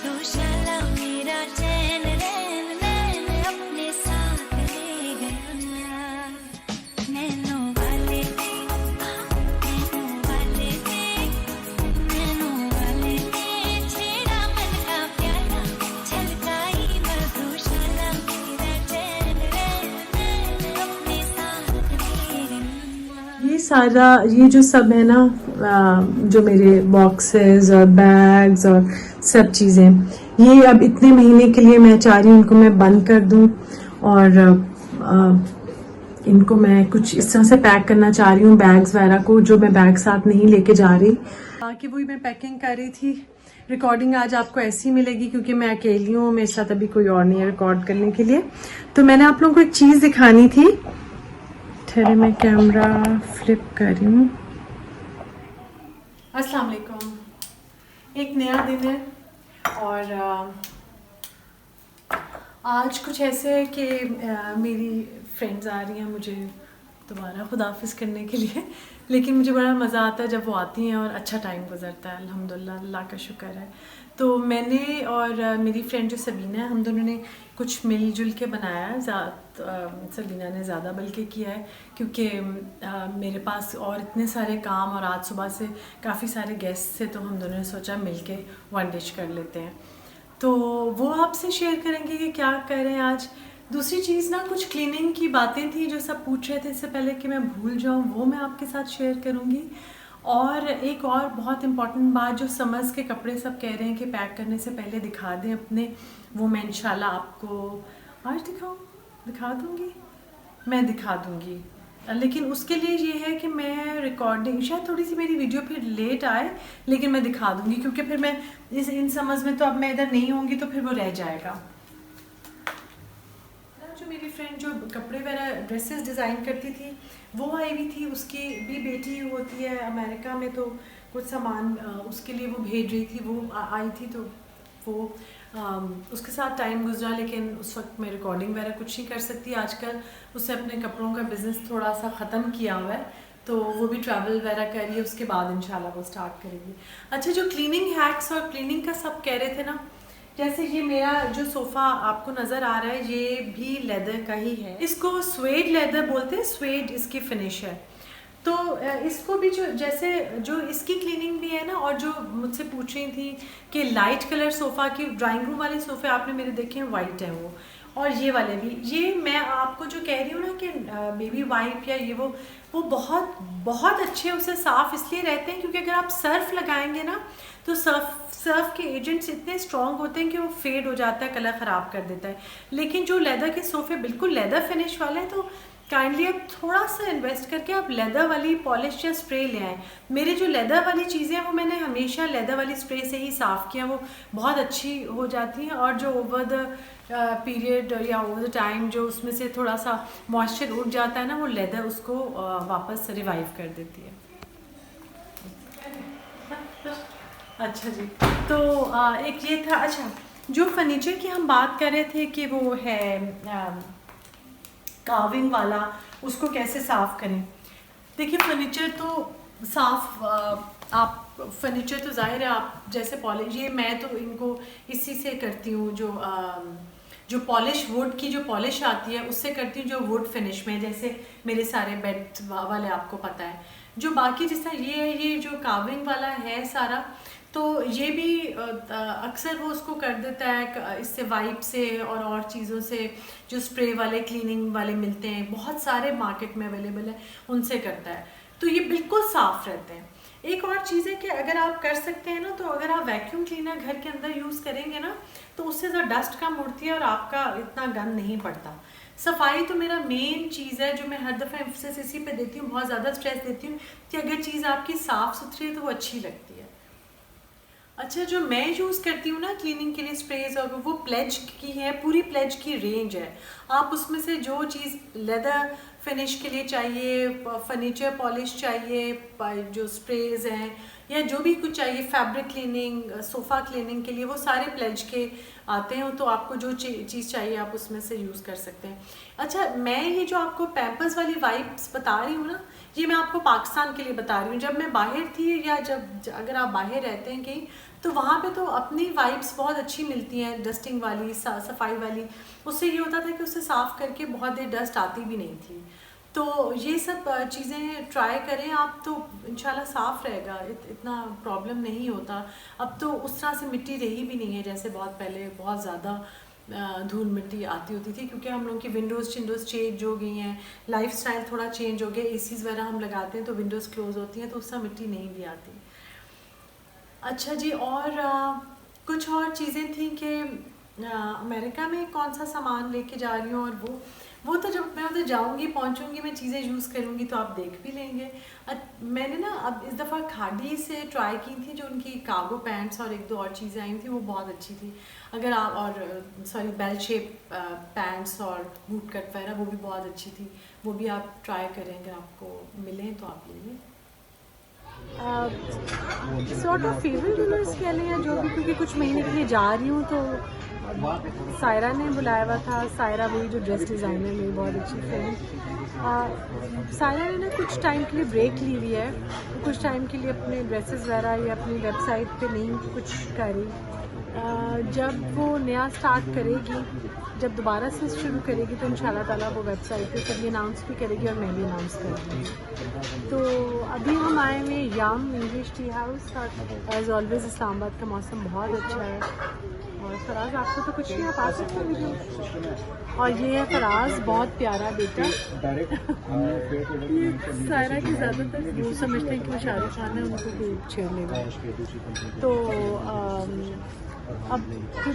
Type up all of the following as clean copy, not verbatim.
मधुशाला मेरा चैन रैन नैन अपने साथ ले गया। नैनो वाले ने नैनो वाले ने नैनो वाले ने छेड़ा मन का प्याला छलकाई मधुशाला मेरा चैन रैन नैन अपने साथ ले गया। ये जो सब है ना, जो मेरे बॉक्सेस और बैग्स और सब चीज़ें, ये अब इतने महीने के लिए मैं चाह रही हूँ इनको मैं बंद कर दूँ और इनको मैं कुछ इस तरह से पैक करना चाह रही हूँ, बैग्स वगैरह को जो मैं बैग साथ नहीं लेके जा रही। बाकी वही मैं पैकिंग कर रही थी। रिकॉर्डिंग आज आपको ऐसी मिलेगी क्योंकि मैं अकेली हूँ, मेरे साथ अभी कोई और नहीं है रिकॉर्ड करने के लिए। तो मैंने आप लोगों को एक चीज़ दिखानी थी। ठहरे मैं कैमरा फ्लिप कर रही हूँ। अस्सलाम वालेकुम। एक नया दिन है और आज कुछ ऐसे है कि मेरी फ्रेंड्स आ रही हैं मुझे दोबारा खुदाफिज़ करने के लिए, लेकिन मुझे बड़ा मज़ा आता है जब वो आती हैं और अच्छा टाइम गुजरता है। अल्हम्दुलिल्लाह, अल्लाह का शुक्र है। तो मैंने और मेरी फ्रेंड जो सबीना है, हम दोनों ने कुछ मिलजुल के बनाया है। सबीना ने ज़्यादा बल्कि किया है क्योंकि मेरे पास और इतने सारे काम और आज सुबह से काफ़ी सारे गेस्ट थे, तो हम दोनों ने सोचा मिल के वन डिश कर लेते हैं। तो वो आपसे शेयर करेंगे कि क्या कर रहे हैं आज। दूसरी चीज़ ना, कुछ क्लीनिंग की बातें थी जो सब पूछ रहे थे इससे पहले कि मैं भूल जाऊँ, वो मैं आपके साथ शेयर करूँगी। और एक और बहुत इम्पॉर्टेंट बात, जो समर्स के कपड़े सब कह रहे हैं कि पैक करने से पहले दिखा दें अपने, वो मैं इंशाल्लाह आपको आज दिखा दूँगी, मैं दिखा दूँगी। लेकिन उसके लिए ये है कि मैं रिकॉर्डिंग, शायद थोड़ी सी मेरी वीडियो फिर लेट आए, लेकिन मैं दिखा दूँगी क्योंकि फिर मैं इन समझ में तो अब मैं इधर नहीं होंगी तो फिर वो रह जाएगा। जो मेरी फ्रेंड जो कपड़े वगैरह ड्रेसेस डिज़ाइन करती थी वो आई हुई थी, उसकी भी बेटी होती है अमेरिका में, तो कुछ सामान उसके लिए वो भेज रही थी। वो आई थी तो वो उसके साथ टाइम गुजरा, लेकिन उस वक्त मैं रिकॉर्डिंग वगैरह कुछ नहीं कर सकती। आजकल उससे अपने कपड़ों का बिज़नेस थोड़ा सा ख़त्म किया हुआ है, तो वो भी ट्रैवल वगैरह कर रही है, उसके बाद इंशाल्लाह वो स्टार्ट करेगी। अच्छा, जो क्लीनिंग हैक्स और क्लीनिंग का सब कह रहे थे ना, जैसे ये मेरा जो सोफ़ा आपको नज़र आ रहा है, ये भी लेदर का ही है। इसको स्वेड लेदर बोलते हैं, स्वेड इसकी फिनिश है। तो इसको भी जो इसकी क्लीनिंग भी है ना, और जो मुझसे पूछ रही थी कि लाइट कलर सोफ़ा की, ड्राइंग रूम वाले सोफ़े आपने मेरे देखे हैं वाइट है वो, और ये वाले भी, ये मैं आपको जो कह रही हूँ ना कि बेबी वाइप या ये वो बहुत बहुत अच्छे उसे साफ़ इसलिए रहते हैं क्योंकि अगर आप सर्फ लगाएंगे ना तो सर्फ के एजेंट्स इतने स्ट्रॉन्ग होते हैं कि वो फेड हो जाता है, कलर ख़राब कर देता है। लेकिन जो लेदर के सोफ़े बिल्कुल लेदर फिनिश वाले हैं, तो काइंडली आप थोड़ा सा इन्वेस्ट करके आप लेदर वाली पॉलिश या स्प्रे ले आएँ। मेरे जो लेदर वाली चीज़ें हैं वो मैंने हमेशा लेदर वाली स्प्रे से ही साफ़ किया, वो बहुत अच्छी हो जाती हैं। और जो ओवर द पीरियड या ओवर द टाइम जो उसमें से थोड़ा सा मॉइस्चर उड़ जाता है ना, वो लेदर उसको वापस रिवाइव कर देती है। अच्छा जी, तो एक ये था। अच्छा, जो फर्नीचर की हम बात कर रहे थे कि वो है कार्विंग वाला, उसको कैसे साफ़ करें। देखिए, फर्नीचर तो साफ़ आप फर्नीचर तो ज़ाहिर है आप जैसे पॉलिश, ये मैं तो इनको इसी से करती हूँ, जो पॉलिश वुड की जो पॉलिश आती है उससे करती हूँ, जो वुड फिनिश में, जैसे मेरे सारे बेड वाले आपको पता है। जो बाकी जिस तरह ये जो कार्विंग वाला है सारा, तो ये भी अक्सर वो उसको कर देता है इससे वाइप से और चीज़ों से, जो स्प्रे वाले क्लीनिंग वाले मिलते हैं, बहुत सारे मार्केट में अवेलेबल है, उनसे करता है, तो ये बिल्कुल साफ़ रहते हैं। एक और चीज़ है कि अगर आप कर सकते हैं ना, तो अगर आप वैक्यूम क्लीनर घर के अंदर यूज़ करेंगे ना, तो उससे ज़रा डस्ट कम उड़ती है और आपका इतना गंद नहीं पड़ता। सफाई तो मेरा मेन चीज़ है, जो मैं हर दफ़ा एम्फेसिस इसी पे देती हूँ, बहुत ज़्यादा स्ट्रेस देती हूँ कि अगर चीज़ आपकी साफ़ सुथरी है तो वो अच्छी लगती है। अच्छा, जो मैं यूज़ करती हूँ ना क्लीनिंग के लिए स्प्रेज, और वो प्लेज की है, पूरी प्लेज की रेंज है। आप उसमें से जो चीज़ लेदर फिनिश के लिए चाहिए, फर्नीचर पॉलिश चाहिए, जो स्प्रेज हैं या जो भी कुछ चाहिए, फैब्रिक क्लीनिंग, सोफ़ा क्लीनिंग के लिए, वो सारे प्लेज के आते हैं। तो आपको जो चीज़ चाहिए आप उसमें से यूज़ कर सकते हैं। अच्छा, मैं ये जो आपको पैम्पर्स वाली वाइप्स बता रही हूँ ना, ये मैं आपको पाकिस्तान के लिए बता रही हूँ। जब मैं बाहर थी, या अगर आप बाहर रहते हैं कहीं, तो वहाँ पे तो अपनी वाइब्स बहुत अच्छी मिलती हैं, डस्टिंग वाली, सफाई वाली। उससे ये होता था कि उसे साफ़ करके बहुत देर डस्ट आती भी नहीं थी। तो ये सब चीज़ें ट्राई करें आप, तो इंशाल्लाह साफ़ रहेगा, इतना प्रॉब्लम नहीं होता। अब तो उस तरह से मिट्टी रही भी नहीं है जैसे बहुत पहले बहुत ज़्यादा धूल मिट्टी आती होती थी, क्योंकि हम लोगों की विंडोज़ चेंज हो गई हैं, लाइफस्टाइल थोड़ा चेंज हो गया, एसीज़ वगैरह हम लगाते हैं तो विंडोज़ क्लोज होती हैं, तो उससे मिट्टी नहीं भी आती। अच्छा जी, और कुछ और चीज़ें थी कि अमेरिका में कौन सा सामान लेके जा रही हूँ, और वो तो जब मैं उधर जाऊँगी, पहुँचूँगी, मैं चीज़ें यूज़ करूँगी तो आप देख भी लेंगे। मैंने ना अब इस दफ़ा खादी से ट्राई की थी, जो उनकी कार्गो पैंट्स और एक दो और चीज़ें आई थी, वो बहुत अच्छी थी। अगर आप, और सॉरी, बेल शेप पैंट्स और बूट कट वगैरह, वो भी बहुत अच्छी थी, वो भी आप ट्राई करें, अगर आपको मिलें तो आप ले लें। सॉर्ट ऑफ फेवरेट डिनर्स कह लें या जो भी, क्योंकि कुछ महीने के लिए जा रही हूँ तो सायरा ने बुलाया हुआ था। सायरा वही जो ड्रेस डिज़ाइनर, मेरी बहुत अच्छी फ्रेंड। सायरा ने ना कुछ टाइम के लिए ब्रेक ली हुई है, कुछ टाइम के लिए अपने ड्रेसेस वगैरह या अपनी वेबसाइट पे नहीं कुछ करी। जब वो नया स्टार्ट करेगी, जब दोबारा से शुरू करेगी, तो इंशाल्लाह ताला वो वेबसाइट पे कभी अनाउंस भी करेगी और मैं भी अनाउंस करूँगी। तो अभी हम आए हुए याम इंग्लिश टी हाउस, और एज़ ऑलवेज़ इस्लामाबाद का मौसम बहुत अच्छा है। और फराज, आपको तो कुछ नहीं, आप आ सकते हैं वीडियो। और ये है फराज, बहुत प्यारा बेटा। ये सायरा की ज़्यादातर वो समझते हैं कि वो शाहरुख खान है, उनको कोई छेड़ लेगा। तो अब फिर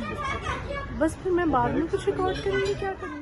बस फिर मैं बाद में कुछ रिकॉर्ड करूँगी, क्या करूँगी।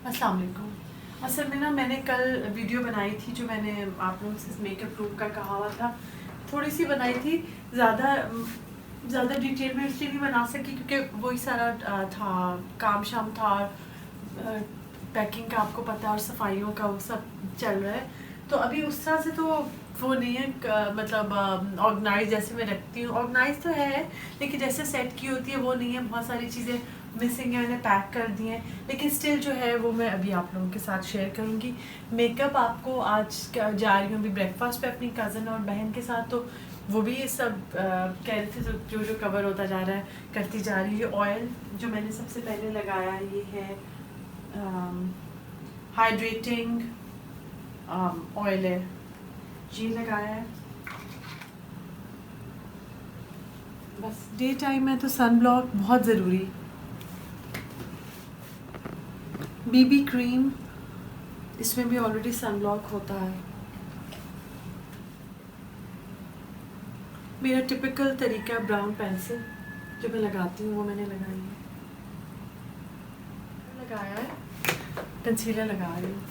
अस्सलाम वालेकुम। असल में ना मैंने कल वीडियो बनाई थी, जो मैंने आप लोगों से मेकअप रूम का कहा हुआ था, थोड़ी सी बनाई थी, ज़्यादा डिटेल में इसलिए नहीं बना सकी क्योंकि वही सारा था, काम शाम था, पैकिंग का आपको पता है, और सफाइयों का वो सब चल रहा है। तो अभी उस तरह से तो वो नहीं है, मतलब ऑर्गेनाइज जैसे मैं रखती हूँ, ऑर्गेनाइज तो है लेकिन जैसे सेट की होती है वो नहीं है, बहुत सारी चीज़ें मिसिंग है, मैंने पैक कर दी हैं, लेकिन स्टिल जो है वो मैं अभी आप लोगों के साथ शेयर करूँगी। मेकअप आपको आज जा रही हूँ अभी ब्रेकफास्ट पे अपनी कज़न और बहन के साथ, तो वो भी ये सब कह रहे थे, तो जो कवर होता जा रहा है करती जा रही है। ऑयल जो मैंने सबसे पहले लगाया ये है हाइड्रेटिंग ऑयल है, ये लगाया है। बस डे टाइम में तो सन ब्लॉक बहुत ज़रूरी, बीबी क्रीम, इसमें भी ऑलरेडी सन ब्लॉक होता है। मेरा टिपिकल तरीका ब्राउन पेंसिल जो मैं लगाती हूँ वो मैंने लगाई है, लगाया है, कंसीलर लगा रही हूँ।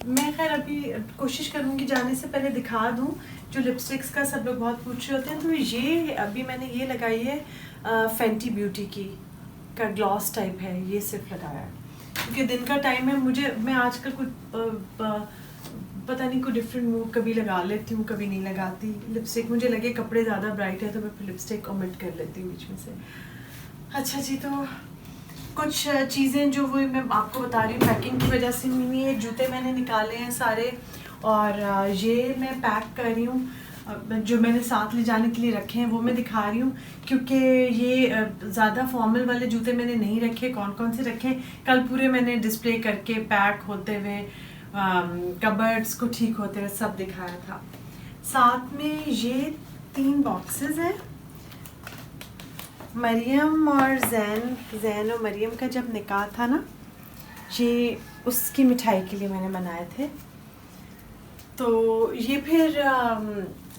मैं खैर अभी कोशिश करूँगी जाने से पहले दिखा दूँ जो लिपस्टिक्स का सब लोग बहुत पूछ रहे होते हैं। तो ये अभी मैंने ये लगाई है फेंटी ब्यूटी की का ग्लॉस टाइप है, ये सिर्फ लगाया है क्योंकि दिन का टाइम है। मैं आजकल कुछ पता नहीं कोई डिफरेंट मूड, कभी लगा लेती हूँ कभी नहीं लगाती लिपस्टिक। मुझे लगे कपड़े ज़्यादा ब्राइट है तो मैं फिर लिपस्टिक ओमिट कर लेती हूँ बीच में से। अच्छा जी, तो कुछ चीज़ें जो वो मैं आपको बता रही हूँ पैकिंग की वजह से नहीं है। जूते मैंने निकाले हैं सारे, और ये मैं पैक कर रही हूँ। जो मैंने साथ ले जाने के लिए रखे हैं वो मैं दिखा रही हूँ, क्योंकि ये ज़्यादा फॉर्मल वाले जूते मैंने नहीं रखे। कौन कौन से रखे कल पूरे मैंने डिस्प्ले करके पैक होते हुए कबर्ड्स को ठीक होते हुए सब दिखाया था। साथ में ये 3 बॉक्सेस हैं। मरियम और जैन और मरियम का जब निकाह था ना, ये उसकी मिठाई के लिए मैंने बनाए थे। तो ये फिर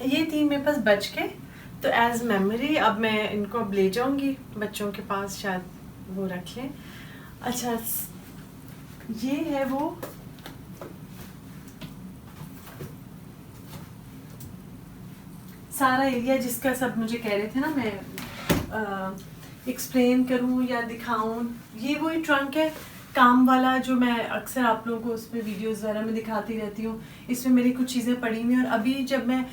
ये 3 मेरे पास बच गए, तो एज मेमोरी अब मैं इनको अब ले जाऊंगी बच्चों के पास, शायद वो रख लें। अच्छा, ये है वो सारा एरिया जिसका सब मुझे कह रहे थे ना मैं एक्सप्लेन करूं या दिखाऊं। ये वही ट्रंक है काम वाला जो मैं अक्सर आप लोगों को उसमें वीडियोस वगैरह में दिखाती रहती हूँ। इसमें मेरी कुछ चीज़ें पड़ी हुई हैं, और अभी जब मैं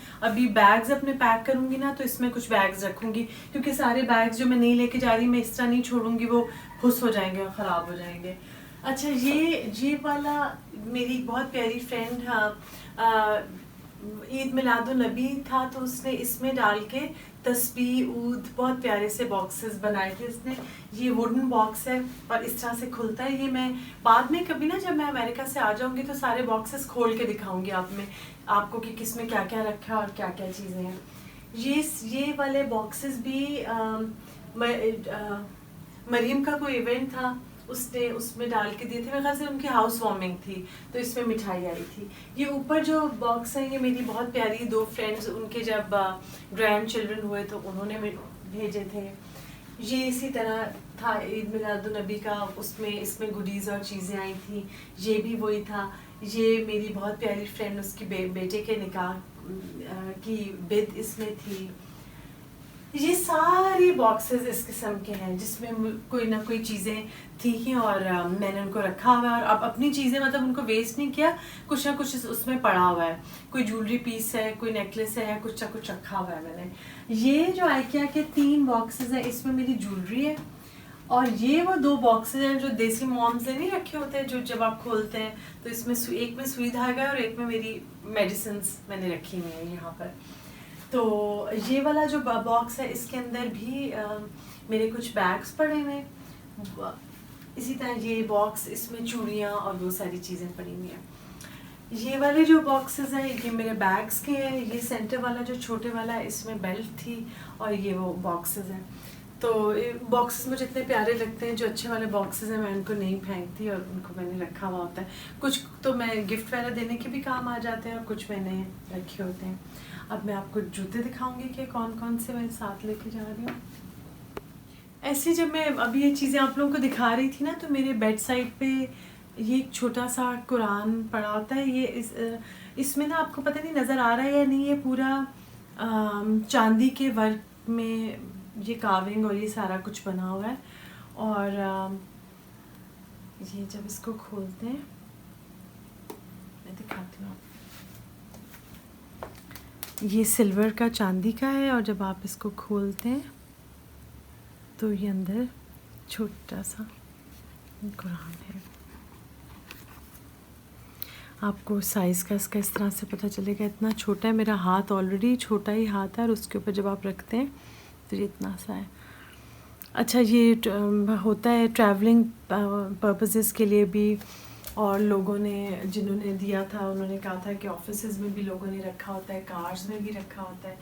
बैग्स अपने पैक करूँगी ना, तो इसमें कुछ बैग्स रखूँगी, क्योंकि सारे बैग्स जो मैं नहीं लेके जा रही मैं इस तरह नहीं छोड़ूंगी, वो खुश हो जाएंगे और ख़राब हो जाएंगे। अच्छा, ये वाला मेरी बहुत प्यारी फ्रेंड ईद मिलादुन्नबी था, तो उसने इसमें डाल के तस्बीह ऊद बहुत प्यारे से बॉक्सेस बनाए थे इसने। ये वुडन बॉक्स है और इस तरह से खुलता है। ये मैं बाद में कभी ना जब मैं अमेरिका से आ जाऊंगी तो सारे बॉक्सेस खोल के दिखाऊंगी आपको कि किस में क्या क्या रखा है और क्या क्या चीज़ें हैं। ये वाले बॉक्सेस भी मरीम का कोई इवेंट था, उसने उसमें डाल के दिए थे। मेरे ख्याल से उनकी हाउस वार्मिंग थी, तो इसमें मिठाई आई थी। ये ऊपर जो बॉक्स है ये मेरी बहुत प्यारी 2 फ्रेंड्स, उनके जब ग्रैंड चिल्ड्रन हुए तो उन्होंने भेजे थे। ये इसी तरह था ईद मिलादुन्नबी का, उसमें इसमें गुडीज़ और चीज़ें आई थी। ये भी वही था। ये मेरी बहुत प्यारी फ्रेंड, उसकी बेटे के निकाह की बिद इसमें थी। ये सारे बॉक्सेस इस किस्म के हैं जिसमें कोई ना कोई चीज़ें थी ही, और मैंने उनको रखा हुआ है। और अब अपनी चीज़ें मतलब उनको वेस्ट नहीं किया, कुछ ना कुछ उसमें पड़ा हुआ है। कोई ज्वेलरी पीस है, कोई नेकलेस है, या कुछ ना कुछ रखा हुआ है मैंने। ये जो आइकिया के 3 बॉक्सेस हैं, इसमें मेरी ज्वेलरी है, और ये वो 2 बॉक्सेस हैं जो देसी मॉम्स ने नहीं रखे होते हैं, जो जब आप खोलते हैं तो इसमें एक में सुई धागा है और एक में मेरी मेडिसिन्स मैंने रखी हुई हैं यहाँ पर। तो ये वाला जो बॉक्स है इसके अंदर भी मेरे कुछ बैग्स पड़े हुए हैं। इसी तरह ये बॉक्स, इसमें चूड़ियाँ और वो सारी चीज़ें पड़ी हुई हैं। ये वाले जो बॉक्सेस हैं ये मेरे बैग्स के हैं। ये सेंटर वाला जो छोटे वाला है इसमें बेल्ट थी, और ये वो बॉक्सेस हैं। तो बॉक्सेस मुझे इतने प्यारे लगते हैं, जो अच्छे वाले बॉक्सेस हैं मैं उनको नहीं फेंकती और उनको मैंने रखा हुआ होता है। कुछ तो मैं गिफ्ट वगैरह देने के भी काम आ जाते हैं और कुछ मैंने रखे होते हैं। अब मैं आपको जूते दिखाऊंगी कि कौन कौन से मैं साथ लेके जा रही हूँ। ऐसे जब मैं अभी ये चीज़ें आप लोगों को दिखा रही थी ना, तो मेरे बेड साइड पे ये एक छोटा सा कुरान पड़ा होता है। ये इसमें ना आपको पता नहीं नज़र आ रहा है या नहीं, ये पूरा चांदी के वर्क में ये कार्विंग और ये सारा कुछ बना हुआ है। और ये जब इसको खोलते हैं, मैं दिखाती हूँ। ये सिल्वर का चांदी का है, और जब आप इसको खोलते हैं तो ये अंदर छोटा सा कुरान है। आपको साइज़ का इसका इस तरह से पता चलेगा, इतना छोटा है। मेरा हाथ ऑलरेडी छोटा ही हाथ है, और उसके ऊपर जब आप रखते हैं तो ये इतना सा है। अच्छा, ये होता है ट्रैवलिंग पर्पसेस के लिए भी, और लोगों ने जिन्होंने दिया था उन्होंने कहा था कि ऑफिसेज में भी लोगों ने रखा होता है, कार्स में भी रखा होता है।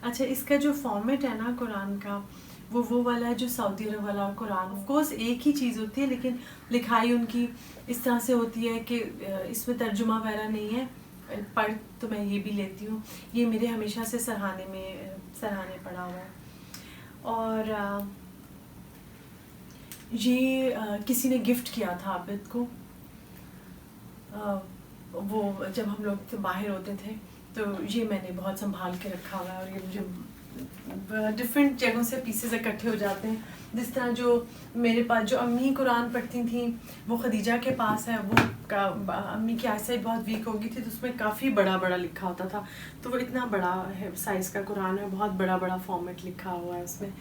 अच्छा, इसका जो फॉर्मेट है ना कुरान का, वो वाला है जो सऊदी अरब वाला कुरान। ऑफ कोर्स एक ही चीज़ होती है, लेकिन लिखाई उनकी इस तरह से होती है कि इसमें तर्जुमा वगैरह नहीं है। पढ़ तो मैं ये भी लेती हूँ। ये मेरे हमेशा से सराहने पड़ा हुआ है। और ये किसी ने गिफ्ट किया था आबिद को। वो जब हम लोग बाहर होते थे तो ये मैंने बहुत संभाल के रखा हुआ है, और ये मुझे डिफरेंट जगहों से पीसेस इकट्ठे हो जाते हैं। जिस तरह जो मेरे पास जो अम्मी कुरान पढ़ती थी, वो खदीजा के पास है, वो अम्मी की आईसाइट बहुत वीक हो गई थी, तो उसमें काफ़ी बड़ा बड़ा लिखा होता था। तो वो इतना बड़ा है साइज़ का कुरान है, बहुत बड़ा बड़ा फॉर्मेट लिखा हुआ है उसमें।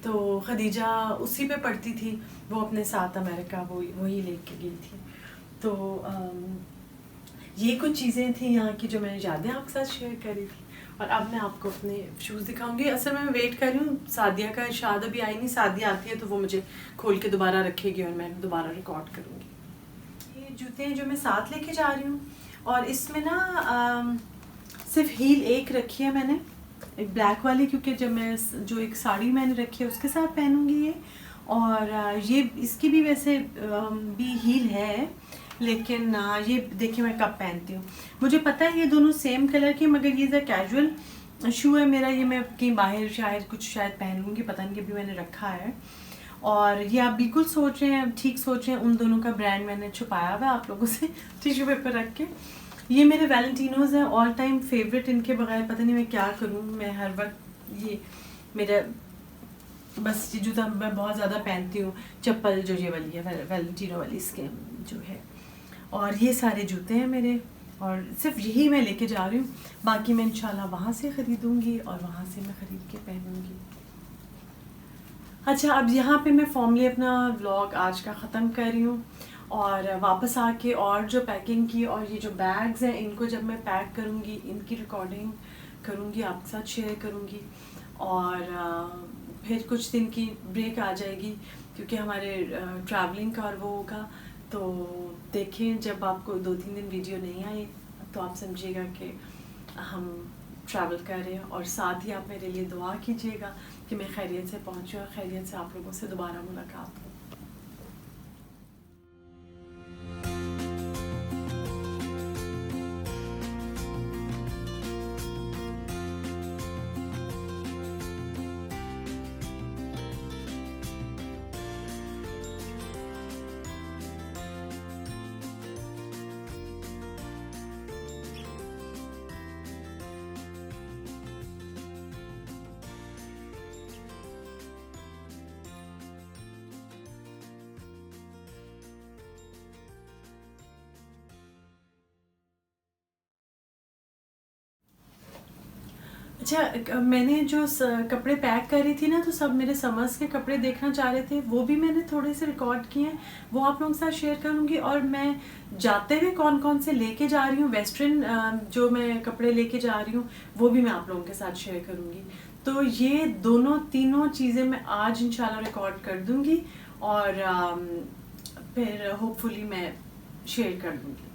तो खदीजा उसी पे पढ़ती थी, वो अपने साथ अमेरिका वही लेके गई थी। तो ये कुछ चीज़ें थी यहाँ की जो मैंने यादें आपके साथ शेयर करी थी। और अब मैं आपको अपने शूज़ दिखाऊंगी। असल में मैं वेट कर रही हूँ, सादिया का इरशाद अभी आई नहीं, सादिया आती है तो वो मुझे खोल के दोबारा रखेगी और मैं दोबारा रिकॉर्ड करूँगी। ये जूते हैं जो मैं साथ लेके जा रही हूँ, और इसमें ना सिर्फ हील एक रखी है मैंने, एक ब्लैक वाली, क्योंकि जब मैं जो एक साड़ी मैंने रखी है उसके साथ पहनूंगी ये। और ये इसकी भी वैसे भी हील है, लेकिन ये देखिए मैं कब पहनती हूँ। मुझे पता है ये दोनों सेम कलर की, मगर ये कैजुअल शू है मेरा, ये मैं कहीं बाहर शायद पहनूंगी, पता नहीं, अभी मैंने रखा है। और ये आप बिल्कुल सोच रहे हैं, ठीक सोच रहे हैं, उन दोनों का ब्रांड मैंने छुपाया हुआ है आप लोगों से टिश्यू पेपर रख के। ये मेरे वैलेंटिनोज हैं, ऑल टाइम फेवरेट, इनके बगैर पता नहीं मैं क्या करूँ। मैं हर वक्त ये मेरा बस ये जूता मैं बहुत ज़्यादा पहनती हूँ। चप्पल जो ये वाली है वैलेंटिनो वाली, इसके जो है, और ये सारे जूते हैं मेरे, और सिर्फ यही मैं लेके जा रही हूँ। बाकी मैं इंशाल्लाह वहाँ से ख़रीदूँगी और वहाँ से मैं ख़रीद के पहनूँगी। अच्छा, अब यहाँ पे मैं फॉर्मली अपना व्लॉग आज का ख़त्म कर रही हूँ, और वापस आके और जो पैकिंग की और ये जो बैग्स हैं इनको जब मैं पैक करूँगी, इनकी रिकॉर्डिंग करूँगी, आपके साथ शेयर करूँगी। और फिर कुछ दिन की ब्रेक आ जाएगी क्योंकि हमारे ट्रैवलिंग का और वो होगा। तो देखें, जब आपको 2-3 दिन वीडियो नहीं आई तो आप समझिएगा कि हम ट्रैवल कर रहे हैं, और साथ ही आप मेरे लिए दुआ कीजिएगा कि मैं खैरियत से पहुँचूँ और खैरियत से आप लोगों से दोबारा मुलाकात हो। अच्छा, मैंने जो कपड़े पैक कर रही थी ना, तो सब मेरे समर्स के कपड़े देखना चाह रहे थे, वो भी मैंने थोड़े से रिकॉर्ड किए हैं, वो आप लोगों के साथ शेयर करूँगी। और मैं जाते हुए कौन कौन से लेके जा रही हूँ, वेस्टर्न जो मैं कपड़े लेके जा रही हूँ, वो भी मैं आप लोगों के साथ शेयर करूँगी। तो ये तीनों चीज़ें मैं आज इंशाल्लाह रिकॉर्ड कर दूँगी, और फिर होपफुली मैं शेयर कर दूँगी।